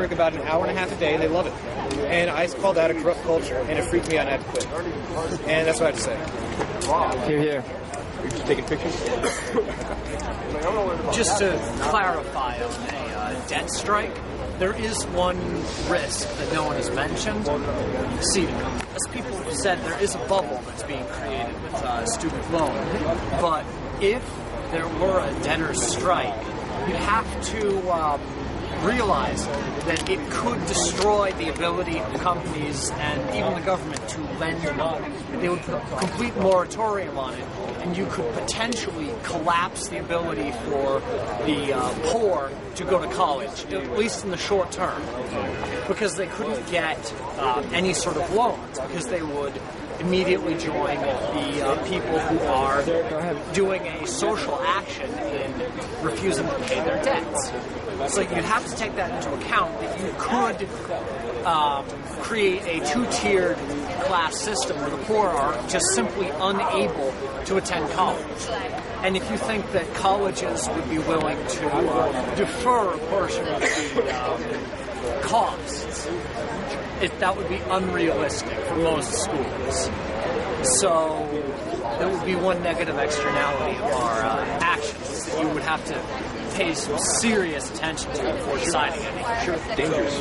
work about an hour and a half a day, and they love it. And I call that a corrupt culture, and it freaked me out, and I had to quit. And that's what I have to say. Here, here. You're just taking pictures? Just to clarify on a debt strike, there is one risk that no one has mentioned. See, as people have said, there is a bubble that's being created with student loan. But if there were a debtor's strike, you'd have to realize that it could destroy the ability of companies and even the government to lend money. They would put a complete moratorium on it, and you could potentially collapse the ability for the poor to go to college, at least in the short term, because they couldn't get any sort of loans, because they would immediately join the people who are doing a social action in refusing to pay their debts. So you'd have to take that into account, that you could create a two-tiered class system where the poor are just simply unable to attend college. And if you think that colleges would be willing to defer a portion of the costs, that would be unrealistic for most schools. So there would be one negative externality of our actions that you would have to pay some serious attention to before deciding anything. Sure, dangerous.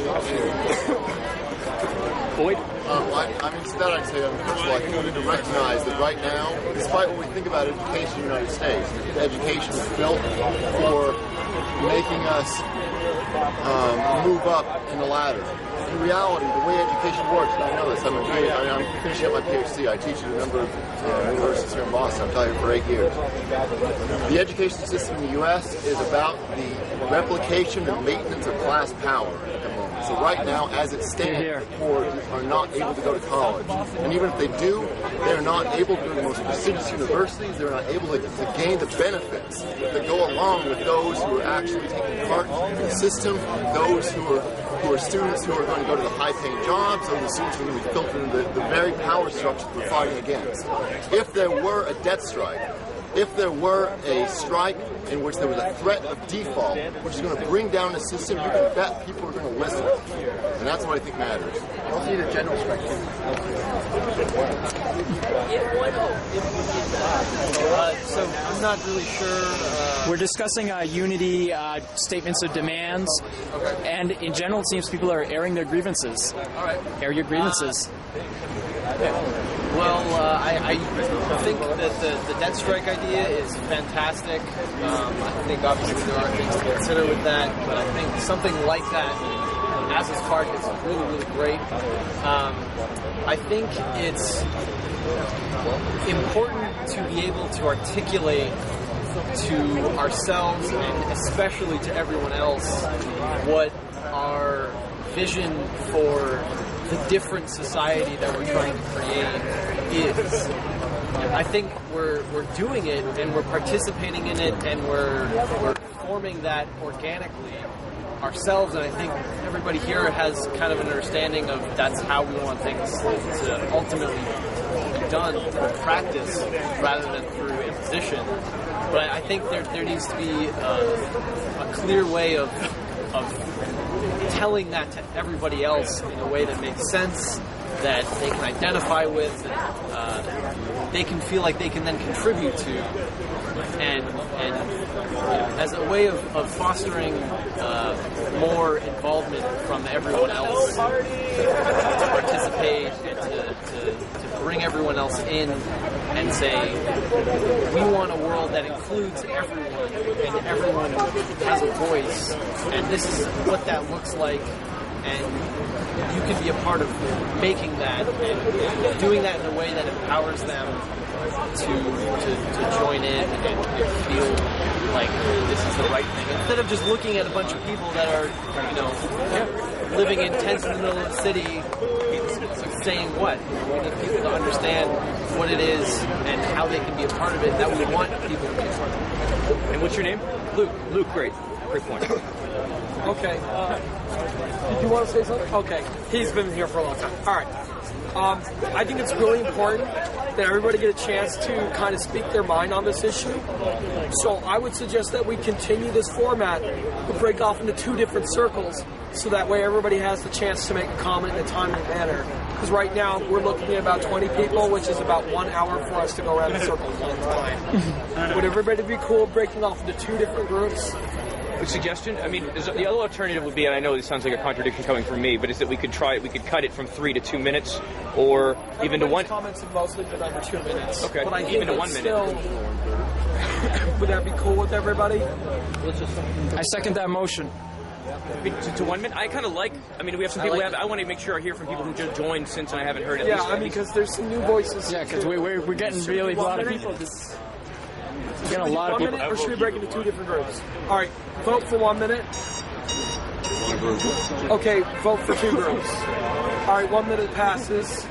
Boyd? Instead I'd say, first of all, I think we need to recognize that right now, despite what we think about education in the United States, education is built for making us move up in the ladder. In reality, the way education works, and I know this, I'm finishing up my PhD. I teach at a number of universities here in Boston. I've taught here for 8 years. The education system in the U.S. is about the replication and maintenance of class power at the moment. So right now, as it stands, the poor are not able to go to college. And even if they do, they're not able to go to the most prestigious universities. They're not able to gain the benefits that go along with those who are actually taking part in the system, those who are students who are going to go to the high-paying jobs, or the students who are going to be filtered into the very power structures we're fighting against. If there were a debt strike, if there were a strike in which there was a threat of default, which is going to bring down the system, you can bet people are going to listen. And that's what I think matters. I also need a general strike, too. So I'm not really sure. We're discussing unity, statements of demands, and in general, it seems people are airing their grievances. All right. Air your grievances. Well, I think that the debt strike idea is fantastic. I think obviously there are things to consider with that, but I think something like that as a spark is really, really great. I think it's important to be able to articulate to ourselves and especially to everyone else what our vision for the different society that we're trying to create is. I think we're doing it and we're participating in it and we're forming that organically ourselves, and I think everybody here has kind of an understanding of that's how we want things to ultimately be done through practice rather than through imposition. But I think there needs to be a clear way of telling that to everybody else in a way that makes sense, that they can identify with, they can feel like they can then contribute to, and as a way of fostering more involvement from everyone else to participate and to bring everyone else in and say, we want a world that includes everyone and everyone has a voice, and this is what that looks like, and you can be a part of making that and doing that in a way that empowers them to join in and feel like this is the right thing. Instead of just looking at a bunch of people that are, living in tents in the middle of the city, saying what? We need people to understand what it is and how they can be a part of it, that we want people to be a part of it. And what's your name? Luke. Luke, great. Great point. Okay. Did you want to say something? Okay. He's been here for a long time. All right. I think it's really important that everybody get a chance to kind of speak their mind on this issue. So I would suggest that we continue this format, we break off into two different circles, so that way everybody has the chance to make a comment in a timely manner. Because right now we're looking at about 20 people, which is about 1 hour for us to go around the circle one time. Would everybody be cool breaking off into 2 different groups? A suggestion? I mean, the other alternative would be, and I know this sounds like a contradiction coming from me, but is that we could cut it from 3 to 2 minutes, or even to 1. Comments have mostly been under 2 minutes. Okay, but I even to 1 minute. Still, would that be cool with everybody? I second that motion. To 1 minute? I kind of like. I mean, we have some people. I want to make sure I hear from people who just joined since I haven't heard it. Yeah, I mean, because there's some new voices. Yeah, because we're getting really a lot of people. We're getting a lot of people. 1 minute, or should we break into 2 different groups? All right, vote for 1 minute. Okay, vote for 2 groups. All right, 1 minute passes,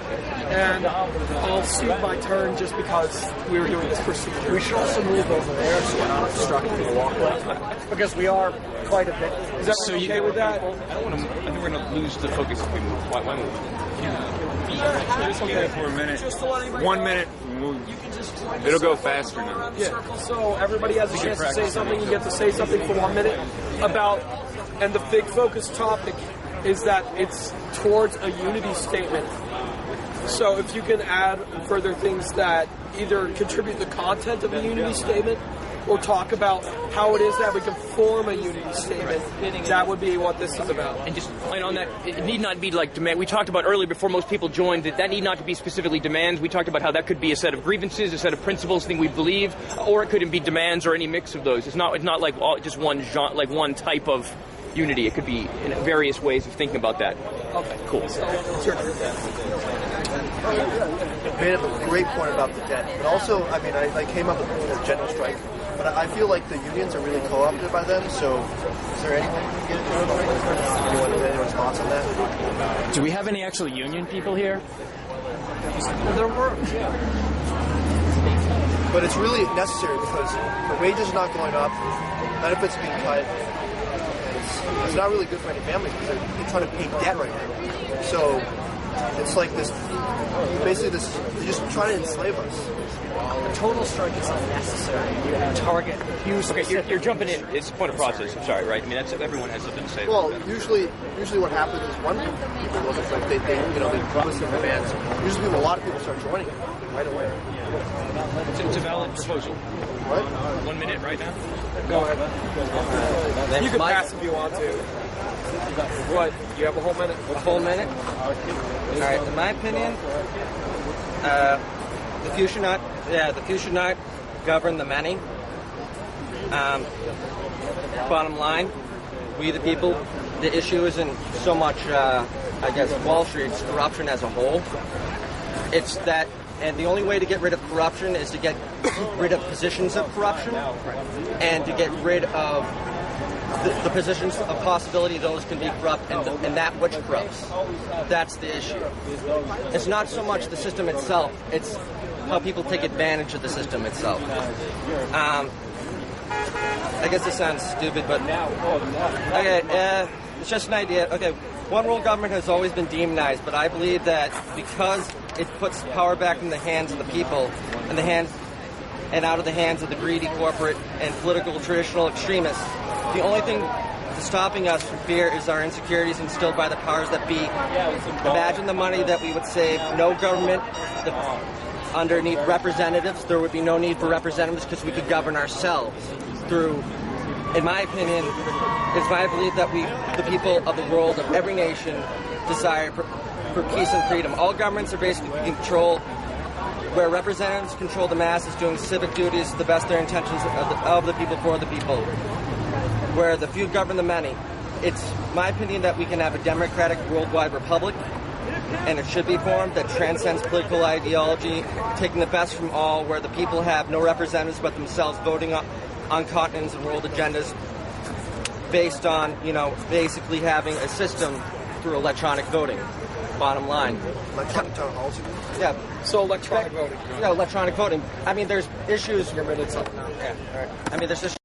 and I'll cede my turn just because we were doing this procedure. We should also move over there so we're not obstructing the walkway, because we are quite a bit. Is everyone okay with that? I don't want to. I think we're going to lose the focus if we move. Why move? Just keep it for a minute. Just to let anybody 1 know. minute. You can just join It'll go circle, faster go around now. the circle, so everybody has a chance to say something. You get to say something for 1 minute about, and the big focus topic is that it's towards a unity statement. So if you can add further things that either contribute the content of the unity statement or talk about how it is that we can form a unity statement, that would be what this is about. And just point on that, it need not be like demand. We talked about earlier before most people joined that need not to be specifically demands. We talked about how that could be a set of grievances, a set of principles, thing we believe, or it could be demands or any mix of those. It's not like just one genre, like one type of unity. It could be in various ways of thinking about that. Okay, Cool. Made up a great point about the debt, but also, I mean, I came up with the general strike, but I feel like the unions are really co-opted by them. So, is there anyone who can get anyone's thoughts on that? Do we have any actual union people here? Well, there were. But it's really necessary because the wages are not going up, benefits are being cut. It's not really good for any families because they're trying to pay debt right now. So it's like this, basically this, they're just trying to enslave us. The total strike is unnecessary. You target huge. Okay, you're jumping in. It's a point of process. I'm sorry, right? I mean, everyone has something to say. Well, usually what happens is one people look at like they listen to demands. Usually a lot of people start joining it right away. It's a valid proposal. What? 1 minute right now? Go ahead. You can pass if you want to. What? You have a whole minute? A whole minute? All right. In my opinion, the few should not govern the many. Bottom line, we the people. The issue isn't so much, I guess, Wall Street. It's corruption as a whole. It's that. And the only way to get rid of corruption is to get rid of positions of corruption and to get rid of the positions of possibility those can be corrupt and that which corrupts. That's the issue. It's not so much the system itself, it's how people take advantage of the system itself. I guess this sounds stupid, but okay, it's just an idea. Okay, one world government has always been demonized, but I believe that because it puts power back in the hands of the people, and out of the hands of the greedy corporate and political traditional extremists, the only thing stopping us from fear is our insecurities instilled by the powers that be. Imagine the money that we would save. No government underneath representatives. There would be no need for representatives because we could govern ourselves through, in my opinion, it's my belief that we, the people of the world, of every nation, desire for peace and freedom. All governments are basically control, where representatives control the masses doing civic duties to the best of their intentions of the people for the people. Where the few govern the many. It's my opinion that we can have a democratic worldwide republic, and it should be formed, that transcends political ideology, taking the best from all, where the people have no representatives but themselves, voting on continents and world agendas based on, basically having a system through electronic voting. Bottom line. Electronic town halls? Yeah. So electronic voting. Yeah, electronic voting. I mean, there's issues. Your minutes up now. Yeah, all right. I mean, there's issues